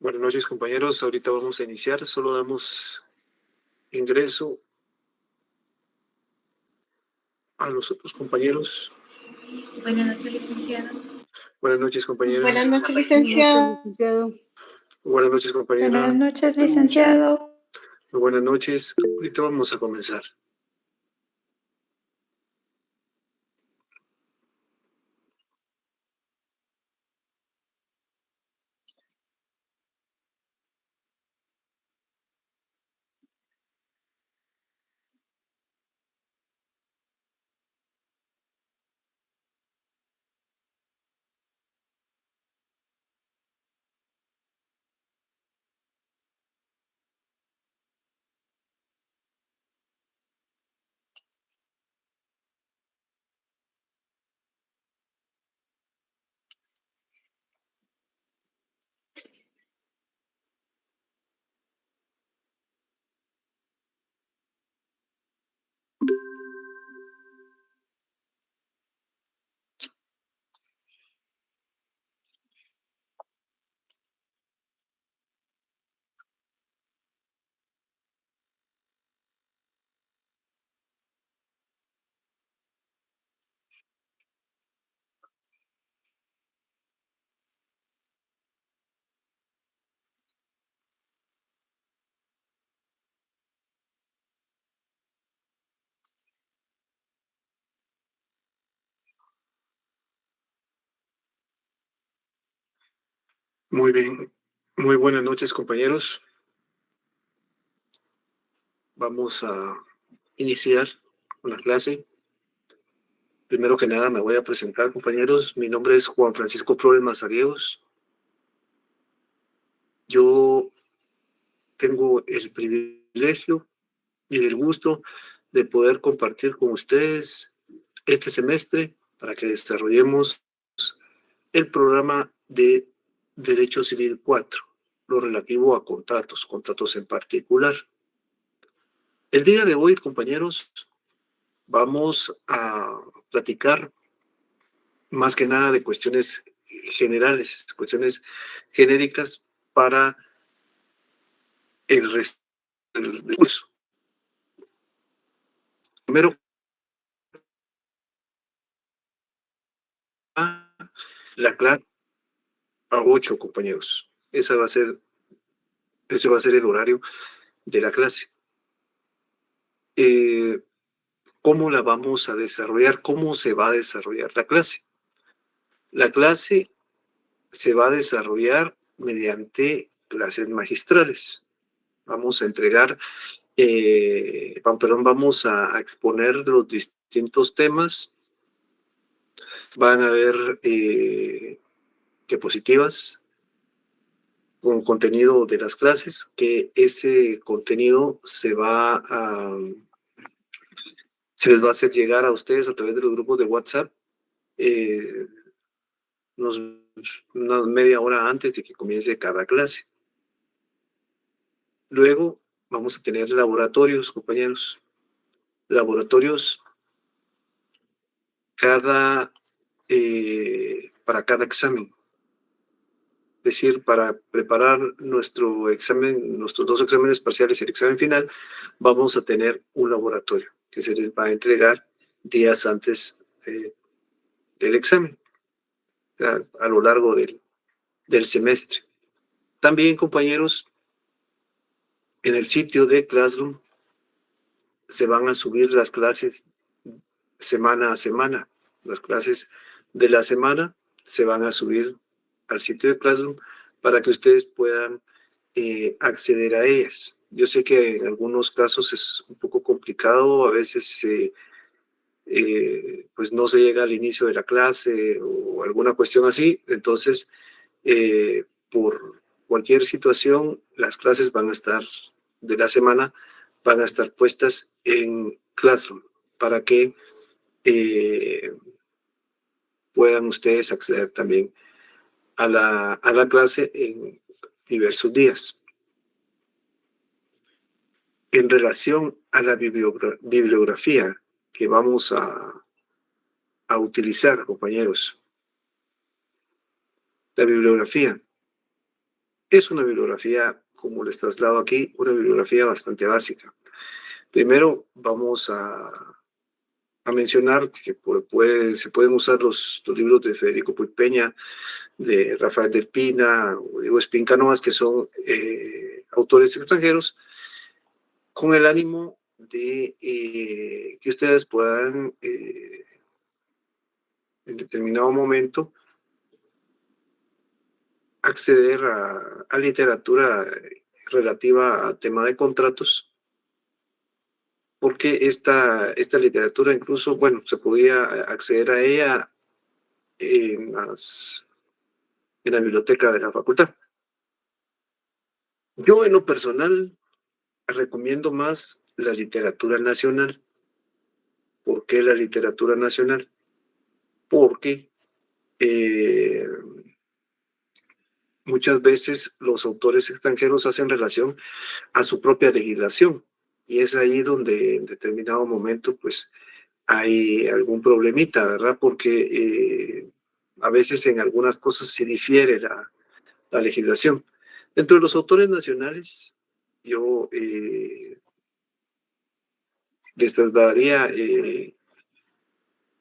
Buenas noches, compañeros. Ahorita vamos a iniciar. Solo damos ingreso a los otros compañeros. Buenas noches, licenciado. Buenas noches, compañeros. Buenas noches, licenciado. Buenas noches, compañera. Buenas noches, licenciado. Muy buenas noches. Ahorita vamos a comenzar. Muy bien. Muy buenas noches, compañeros. Vamos a iniciar con la clase. Primero que nada, me voy a presentar, compañeros. Mi nombre es Juan Francisco Flores Mazariegos. Yo tengo el privilegio y el gusto de poder compartir con ustedes este semestre para que desarrollemos el programa de Derecho Civil 4, lo relativo a contratos en particular. El día de hoy, compañeros, vamos a platicar más que nada de cuestiones generales, cuestiones genéricas para el resto del curso. Primero, la clase a 8, compañeros. Ese va a ser el horario de la clase. ¿Cómo la vamos a desarrollar? ¿Cómo se va a desarrollar la clase? La clase se va a desarrollar mediante clases magistrales. Vamos a entregar, vamos a exponer los distintos temas. Van a haber diapositivas con contenido de las clases, que ese contenido se les va a hacer llegar a ustedes a través de los grupos de WhatsApp una media hora antes de que comience cada clase. Luego vamos a tener laboratorios, compañeros. Laboratorios para cada examen. Es decir, para preparar nuestro examen, nuestros 2 exámenes parciales y el examen final, vamos a tener un laboratorio que se les va a entregar días antes del examen, a lo largo del semestre. También, compañeros, en el sitio de Classroom se van a subir las clases semana a semana. Las clases de la semana se van a subir al sitio de Classroom para que ustedes puedan acceder a ellas. Yo sé que en algunos casos es un poco complicado, a veces pues no se llega al inicio de la clase o alguna cuestión así, entonces por cualquier situación las clases van a estar de la semana, van a estar puestas en Classroom para que puedan ustedes acceder también a la clase en diversos días. En relación a la bibliografía que vamos a utilizar, compañeros, la bibliografía Es una bibliografía, como les traslado aquí, una bibliografía bastante básica. Primero vamos a mencionar que se pueden usar los libros de Federico Puig Peña, de Rafael del Pina o Diego Espín-Cánovas, que son autores extranjeros, con el ánimo de que ustedes puedan en determinado momento acceder a literatura relativa al tema de contratos, porque esta literatura incluso, bueno, se podía acceder a ella en la biblioteca de la facultad. Yo en lo personal recomiendo más la literatura nacional. ¿Por qué la literatura nacional? Porque muchas veces los autores extranjeros hacen relación a su propia legislación y es ahí donde en determinado momento pues hay algún problemita, ¿verdad? Porque a veces en algunas cosas se difiere la legislación. Dentro de los autores nacionales, yo les trasladaría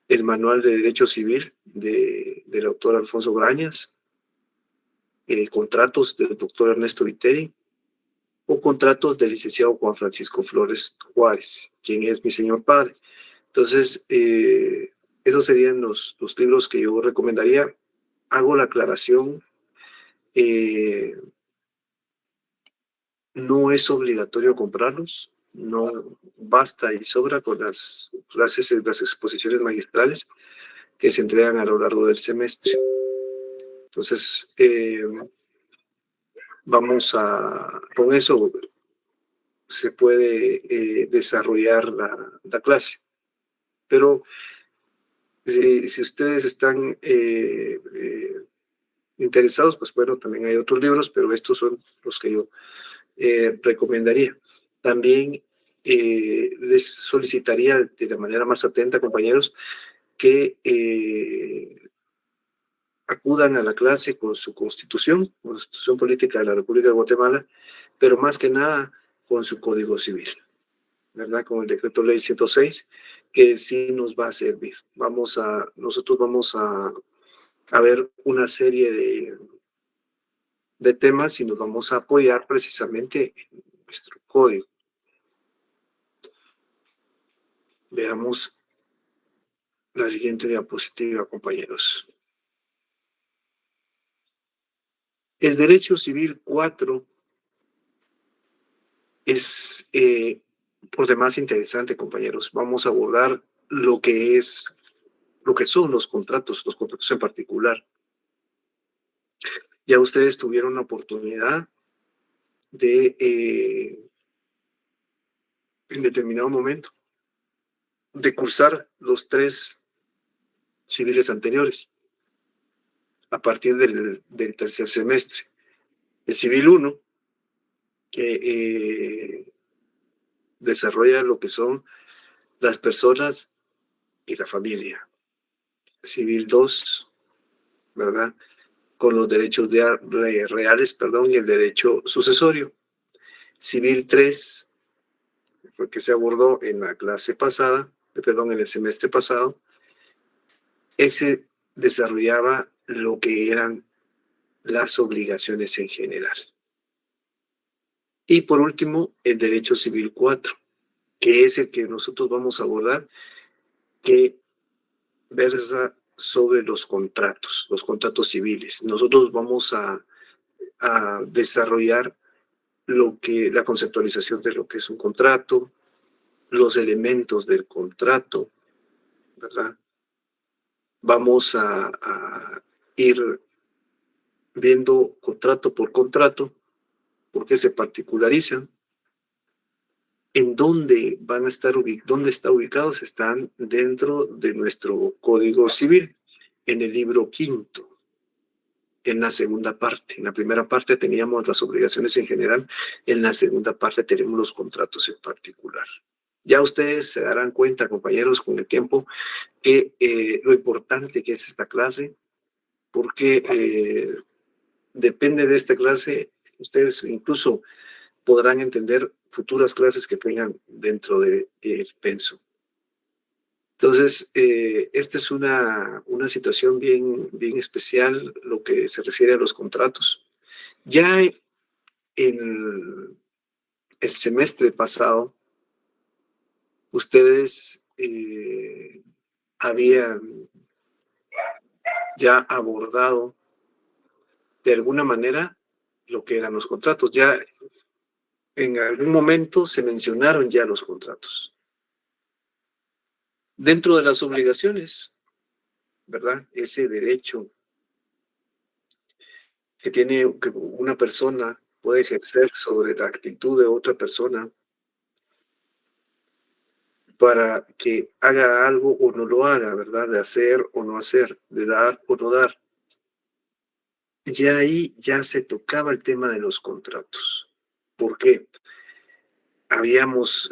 el Manual de Derecho Civil del autor Alfonso Brañas, contratos del doctor Ernesto Viteri o contratos del licenciado Juan Francisco Flores Juárez, quien es mi señor padre. Entonces, esos serían los libros que yo recomendaría. Hago la aclaración, no es obligatorio comprarlos, no basta y sobra con las clases, las exposiciones magistrales que se entregan a lo largo del semestre. Entonces, con eso se puede desarrollar la clase. Pero si ustedes están interesados, pues bueno, también hay otros libros, pero estos son los que yo recomendaría. También les solicitaría de la manera más atenta, compañeros, que acudan a la clase con su Constitución Política de la República de Guatemala, pero más que nada con su Código Civil, ¿verdad? Con el Decreto Ley 106, que sí nos va a servir. Nosotros vamos a ver una serie de temas y nos vamos a apoyar precisamente en nuestro código. Veamos la siguiente diapositiva, compañeros. El derecho civil 4 es por demás interesante, compañeros. Vamos a abordar lo que son los contratos en particular. Ya ustedes tuvieron la oportunidad de, en determinado momento, de cursar los 3 civiles anteriores a partir del tercer semestre. El civil 1, que desarrolla lo que son las personas y la familia. Civil 2, ¿verdad? Con los derechos reales, y el derecho sucesorio. Civil 3, fue que se abordó en la clase pasada, en el semestre pasado. Ese desarrollaba lo que eran las obligaciones en general. Y por último, el derecho civil 4, que es el que nosotros vamos a abordar, que versa sobre los contratos civiles. Nosotros vamos a desarrollar la conceptualización de lo que es un contrato, los elementos del contrato, ¿verdad? Vamos a ir viendo contrato por contrato, por qué se particularizan, en dónde van a estar dónde están ubicados, están dentro de nuestro Código Civil, en el libro 5, en la segunda parte. En la primera parte teníamos las obligaciones en general, en la segunda parte tenemos los contratos en particular. Ya ustedes se darán cuenta, compañeros, con el tiempo, que lo importante que es esta clase, porque depende de esta clase Ustedes incluso podrán entender futuras clases que tengan dentro del penso. Entonces, esta es una situación bien especial, lo que se refiere a los contratos. Ya en el semestre pasado, ustedes habían ya abordado de alguna manera lo que eran los contratos. Ya en algún momento se mencionaron ya los contratos. Dentro de las obligaciones, ¿verdad? Ese derecho que tiene que una persona puede ejercer sobre la actitud de otra persona para que haga algo o no lo haga, ¿verdad? De hacer o no hacer, de dar o no dar. Ya ahí ya se tocaba el tema de los contratos. ¿Por qué? Habíamos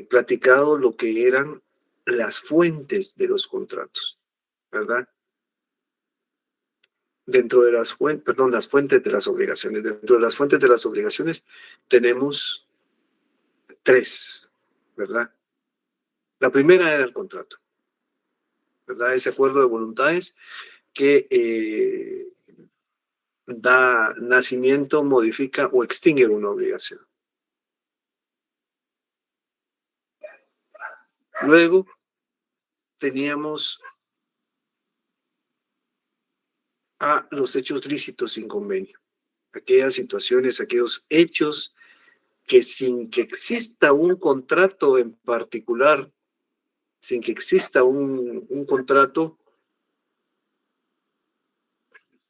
platicado lo que eran las fuentes de los contratos, ¿verdad? Dentro de las fuentes, perdón, las fuentes de las obligaciones. Dentro de las fuentes de las obligaciones tenemos 3, ¿verdad? La primera era el contrato, ¿verdad? Ese acuerdo de voluntades que da nacimiento, modifica o extingue una obligación. Luego teníamos a los hechos lícitos sin convenio. Aquellas situaciones, aquellos hechos que sin que exista un contrato en particular, sin que exista un contrato,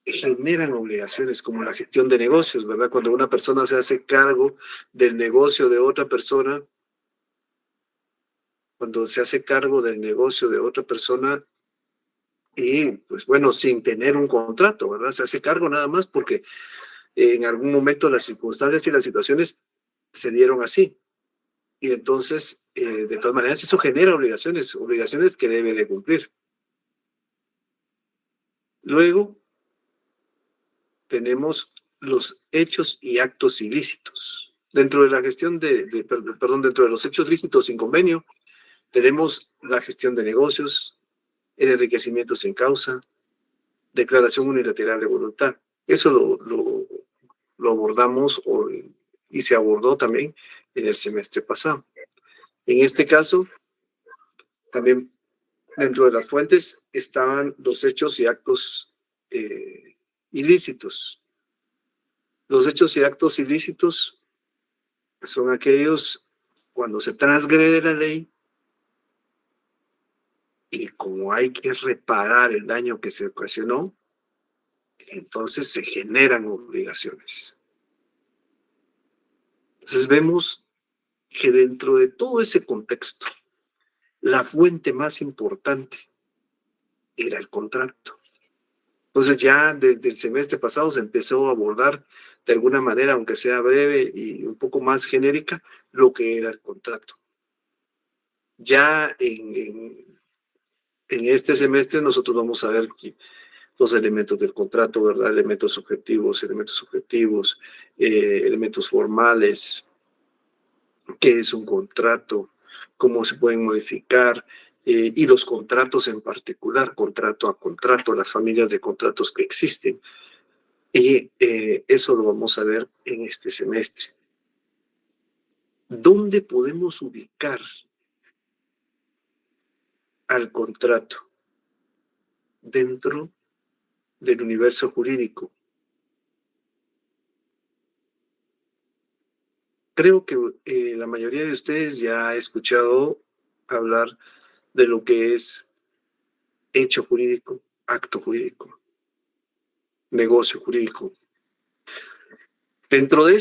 generan obligaciones como la gestión de negocios, ¿verdad? Cuando una persona se hace cargo del negocio de otra persona, y pues bueno, sin tener un contrato, ¿verdad? Se hace cargo nada más porque en algún momento las circunstancias y las situaciones se dieron así. Y entonces, de todas maneras, eso genera obligaciones que debe de cumplir. Luego, tenemos los hechos y actos ilícitos. Dentro de la gestión dentro de los hechos lícitos sin convenio, tenemos la gestión de negocios, el enriquecimiento sin causa, declaración unilateral de voluntad. Eso lo abordamos y se abordó también en el semestre pasado. En este caso, también dentro de las fuentes estaban los hechos y actos ilícitos. Los hechos y actos ilícitos son aquellos cuando se transgrede la ley y como hay que reparar el daño que se ocasionó, entonces se generan obligaciones. Entonces vemos que dentro de todo ese contexto, la fuente más importante era el contrato. Entonces ya desde el semestre pasado se empezó a abordar de alguna manera, aunque sea breve y un poco más genérica, lo que era el contrato. Ya en este semestre nosotros vamos a ver los elementos del contrato, ¿verdad? Elementos subjetivos, elementos formales, qué es un contrato, cómo se pueden modificar, y los contratos en particular, contrato a contrato, las familias de contratos que existen. Y eso lo vamos a ver en este semestre. ¿Dónde podemos ubicar al contrato dentro del universo jurídico? Creo que la mayoría de ustedes ya ha escuchado hablar de lo que es hecho jurídico, acto jurídico, negocio jurídico. Dentro de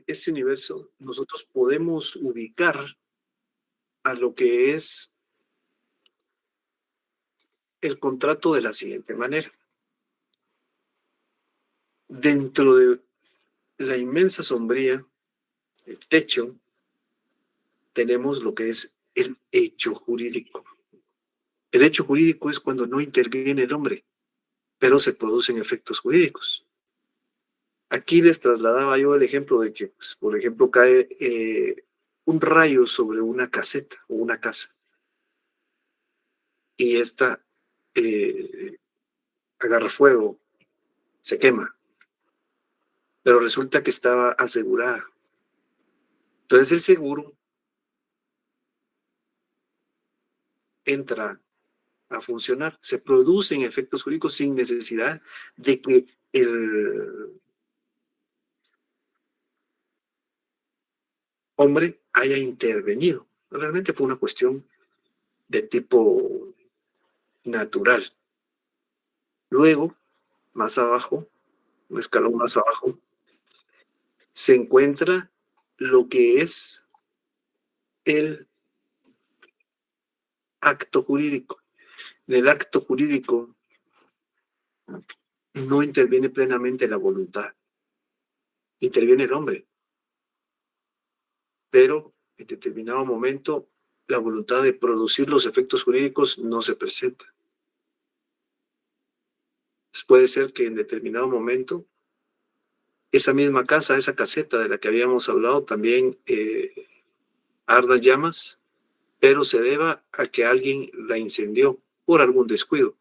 ese universo, nosotros podemos ubicar a lo que es el contrato de la siguiente manera. Dentro de la inmensa sombría, el techo, tenemos lo que es el hecho jurídico. El hecho jurídico es cuando no interviene el hombre, pero se producen efectos jurídicos. Aquí les trasladaba yo el ejemplo de que, pues, por ejemplo, cae un rayo sobre una caseta o una casa y esta agarra fuego, se quema, pero resulta que estaba asegurada. Entonces el seguro entra a funcionar, se producen efectos jurídicos sin necesidad de que el hombre haya intervenido. Realmente fue una cuestión de tipo natural. Luego, más abajo, un escalón más abajo, se encuentra lo que es el acto jurídico. En el acto jurídico no interviene plenamente la voluntad, interviene el hombre, pero en determinado momento la voluntad de producir los efectos jurídicos no se presenta. Puede ser que en determinado momento esa misma casa, esa caseta de la que habíamos hablado, también arda llamas, pero se deba a que alguien la incendió por algún descuido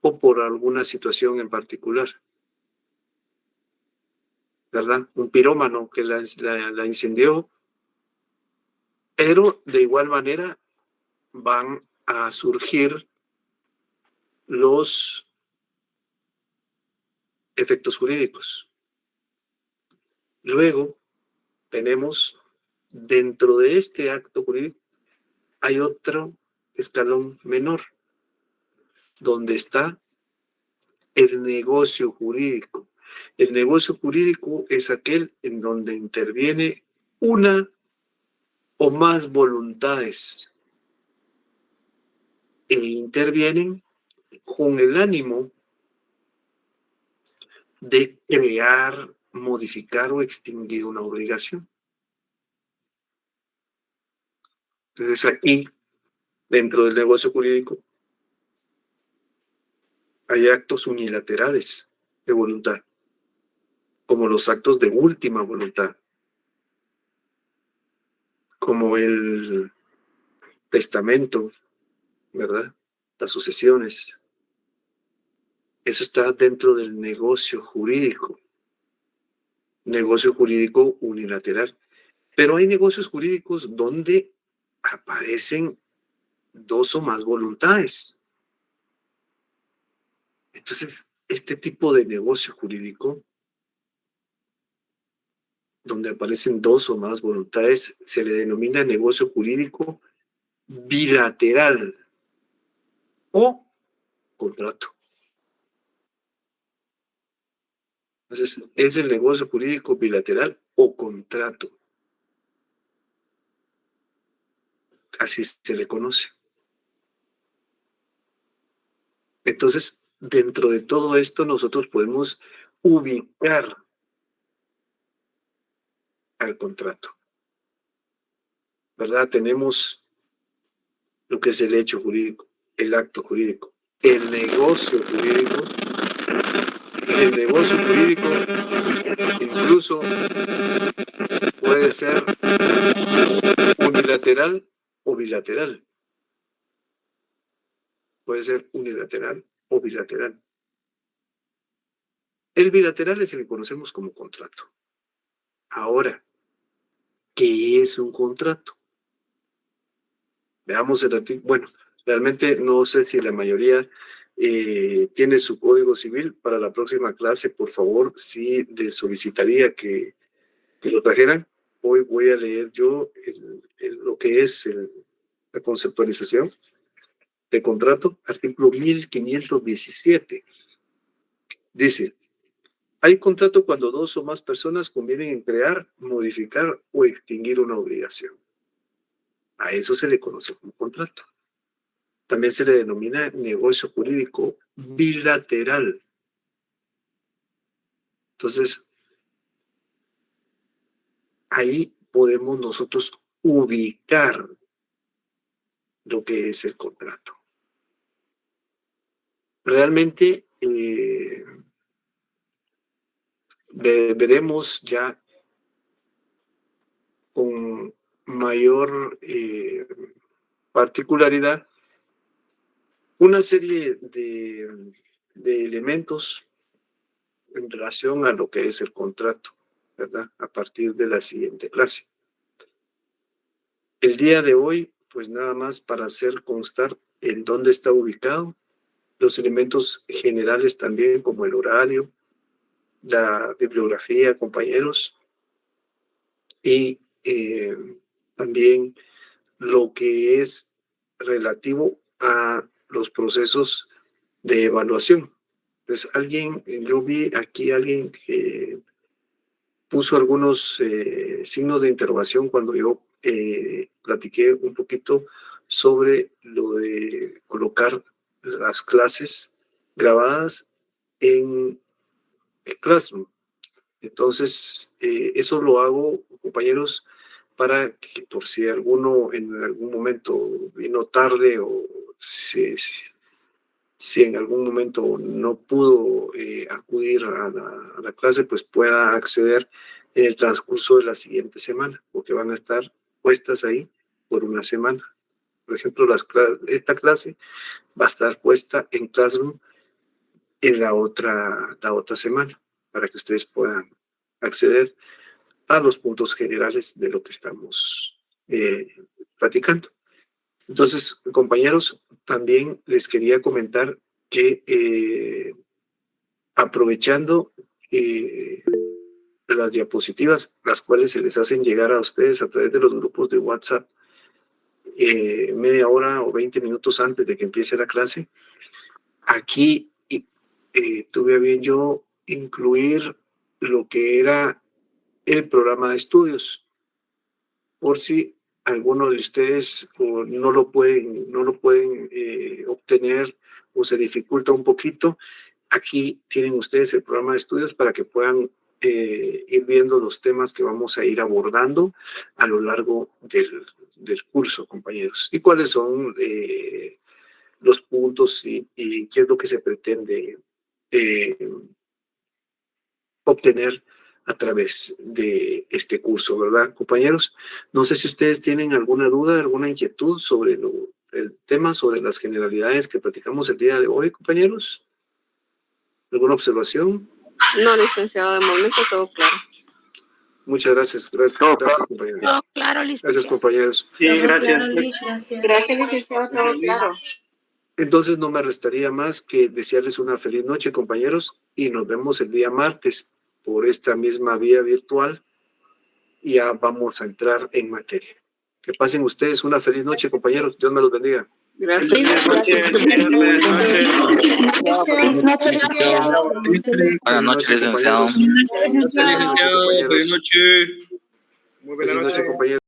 o por alguna situación en particular, ¿verdad? Un pirómano que la incendió, pero de igual manera van a surgir los efectos jurídicos. Luego tenemos, dentro de este acto jurídico, hay otro escalón menor, donde está el negocio jurídico. El negocio jurídico es aquel en donde interviene una o más voluntades e intervienen con el ánimo de crear, modificar o extinguir una obligación. Entonces aquí, dentro del negocio jurídico, hay actos unilaterales de voluntad, como los actos de última voluntad, como el testamento, ¿verdad? Las sucesiones. Eso está dentro del negocio jurídico unilateral. Pero hay negocios jurídicos donde aparecen dos o más voluntades. Entonces, este tipo de negocio jurídico, donde aparecen dos o más voluntades, se le denomina negocio jurídico bilateral o contrato. Entonces, es el negocio jurídico bilateral o contrato. Así se le conoce. Entonces, dentro de todo esto, nosotros podemos ubicar al contrato, ¿verdad? Tenemos lo que es el hecho jurídico, el acto jurídico, el negocio jurídico. El negocio jurídico incluso puede ser unilateral o bilateral. Puede ser unilateral o bilateral. El bilateral es el que conocemos como contrato. Ahora, ¿qué es un contrato? Veamos el artículo. Bueno, realmente no sé si la mayoría tiene su código civil. Para la próxima clase, por favor, sí les solicitaría que lo trajeran. Hoy voy a leer yo lo que es la conceptualización de contrato, artículo 1517. Dice, hay contrato cuando dos o más personas convienen en crear, modificar o extinguir una obligación. A eso se le conoce como contrato. También se le denomina negocio jurídico bilateral. Entonces, ahí podemos nosotros ubicar lo que es el contrato. Realmente, veremos ya con mayor particularidad una serie de elementos en relación a lo que es el contrato, ¿verdad? A partir de la siguiente clase. El día de hoy, pues nada más para hacer constar en dónde está ubicado, los elementos generales también, como el horario, la bibliografía, compañeros, y también lo que es relativo a los procesos de evaluación. Entonces, yo vi aquí alguien que puso algunos signos de interrogación cuando yo platiqué un poquito sobre lo de colocar las clases grabadas en Classroom. Entonces, eso lo hago, compañeros, para que por si alguno en algún momento vino tarde o si en algún momento no pudo acudir a la clase, pues pueda acceder en el transcurso de la siguiente semana, porque van a estar puestas ahí por una semana. Por ejemplo, esta clase va a estar puesta en Classroom en la otra semana, para que ustedes puedan acceder a los puntos generales de lo que estamos platicando. Entonces, compañeros, también les quería comentar que aprovechando las diapositivas, las cuales se les hacen llegar a ustedes a través de los grupos de WhatsApp, media hora o 20 minutos antes de que empiece la clase, aquí tuve a bien yo incluir lo que era el programa de estudios, por si alguno de ustedes no lo pueden obtener o se dificulta un poquito. Aquí tienen ustedes el programa de estudios para que puedan ir viendo los temas que vamos a ir abordando a lo largo del curso, compañeros. Y cuáles son los puntos y qué es lo que se pretende obtener a través de este curso, ¿verdad, compañeros? No sé si ustedes tienen alguna duda, alguna inquietud sobre el tema, sobre las generalidades que platicamos el día de hoy, compañeros. ¿Alguna observación? No, licenciado, de momento todo claro. Muchas gracias. Gracias, compañeros. Todo claro, licenciado. Gracias, compañeros. Sí, gracias. Gracias. Gracias, licenciado, todo claro. Entonces no me restaría más que desearles una feliz noche, compañeros, y nos vemos el día martes por esta misma vía virtual y ya vamos a entrar en materia. Que pasen ustedes una feliz noche, compañeros. Dios me los bendiga. Gracias. Buenas noches, licenciado. Buenas noches, licenciado. Licenciado, buenas noches. Muy buenas noches, compañeros.